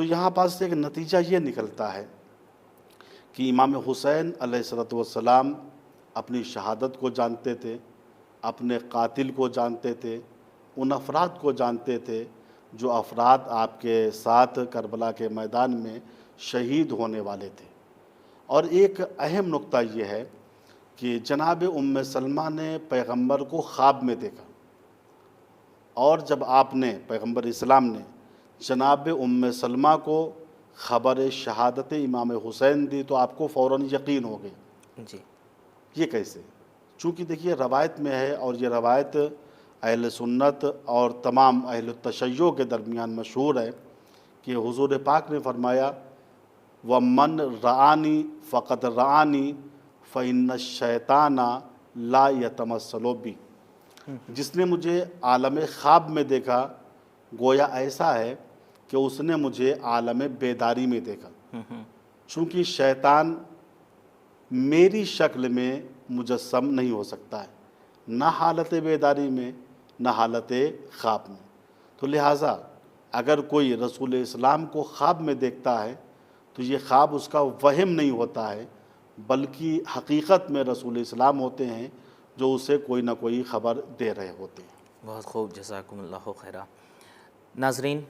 یہاں پاس سے ایک نتیجہ یہ نکلتا ہے کہ امام حسین علیہ السلام اپنی شہادت کو جانتے تھے، اپنے قاتل کو جانتے تھے، ان افراد کو جانتے تھے جو افراد آپ کے ساتھ کربلا کے میدان میں شہید ہونے والے تھے۔ اور ایک اہم نقطہ یہ ہے کہ جناب ام سلمہ نے پیغمبر کو خواب میں دیکھا، اور جب آپ نے پیغمبر اسلام نے جناب ام سلمہ کو خبر شہادت امام حسین دی تو آپ کو فوراً یقین ہو گیا۔ جی یہ کیسے؟ چونکہ دیکھیے روایت میں ہے، اور یہ روایت اہل سنت اور تمام اہل التشیع کے درمیان مشہور ہے کہ حضور پاک نے فرمایا وَمَنْ رَآنِي فَقَدْ رَآنِي فَإِنَّ الشَّيْطَانَ لَا يَتَمَثَّلُ بِي، جس نے مجھے عالم خواب میں دیکھا گویا ایسا ہے کہ اس نے مجھے عالم بیداری میں دیکھا، چونکہ شیطان میری شکل میں مجسم نہیں ہو سکتا ہے، نہ حالت بیداری میں نہ حالت خواب میں۔ تو لہٰذا اگر کوئی رسول اسلام کو خواب میں دیکھتا ہے تو یہ خواب اس کا وہم نہیں ہوتا ہے، بلکہ حقیقت میں رسول اسلام ہوتے ہیں جو اسے کوئی نہ کوئی خبر دے رہے ہوتے ہیں۔ بہت خوب، جزاکم اللہ خیرہ۔ ناظرین،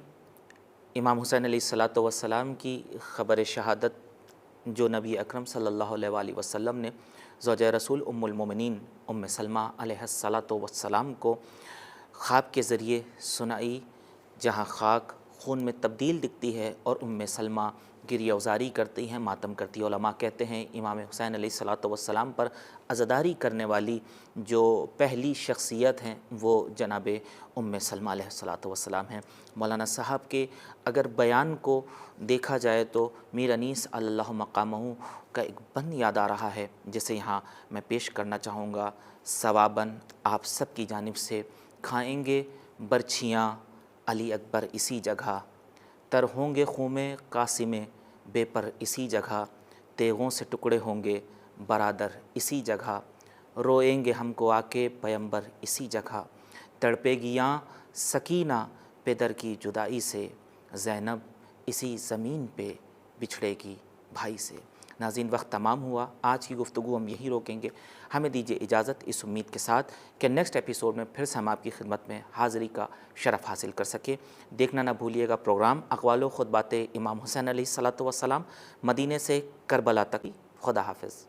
امام حسین علیہ السلام کی خبر شہادت جو نبی اکرم صلی اللہ علیہ وآلہ وسلم نے زوجہ رسول ام المومنین ام سلمہ علیہ السلام کو خواب کے ذریعے سنائی، جہاں خاک خون میں تبدیل دکھتی ہے اور ام سلمہ گریہ ازاری کرتی ہیں، ماتم کرتی ہیں۔ علماء کہتے ہیں امام حسین علیہ السلام پر عزاداری کرنے والی جو پہلی شخصیت ہیں وہ جناب ام سلمہ علیہ السلام ہیں۔ مولانا صاحب کے اگر بیان کو دیکھا جائے تو میر انیس علی اللہ مقامہ کا ایک بند یاد آ رہا ہے، جسے یہاں میں پیش کرنا چاہوں گا۔ ثواباً آپ سب کی جانب سے، کھائیں گے برچھیاں علی اکبر اسی جگہ، تر ہوں گے خون میں قاسم بے پر اسی جگہ، تیغوں سے ٹکڑے ہوں گے برادر اسی جگہ، روئیں گے ہم کو آ کے پیمبر اسی جگہ، تڑپے گیاں سکینہ پدر کی جدائی سے، زینب اسی زمین پہ بچھڑے گی بھائی سے۔ ناظرین، وقت تمام ہوا، آج کی گفتگو ہم یہی روکیں گے۔ ہمیں دیجیے اجازت اس امید کے ساتھ کہ نیکسٹ ایپیسوڈ میں پھر سے ہم آپ کی خدمت میں حاضری کا شرف حاصل کر سکیں۔ دیکھنا نہ بھولیے گا پروگرام اقوال و خطبات امام حسین علیہ السلام، مدینے سے کربلا تک۔ خدا حافظ۔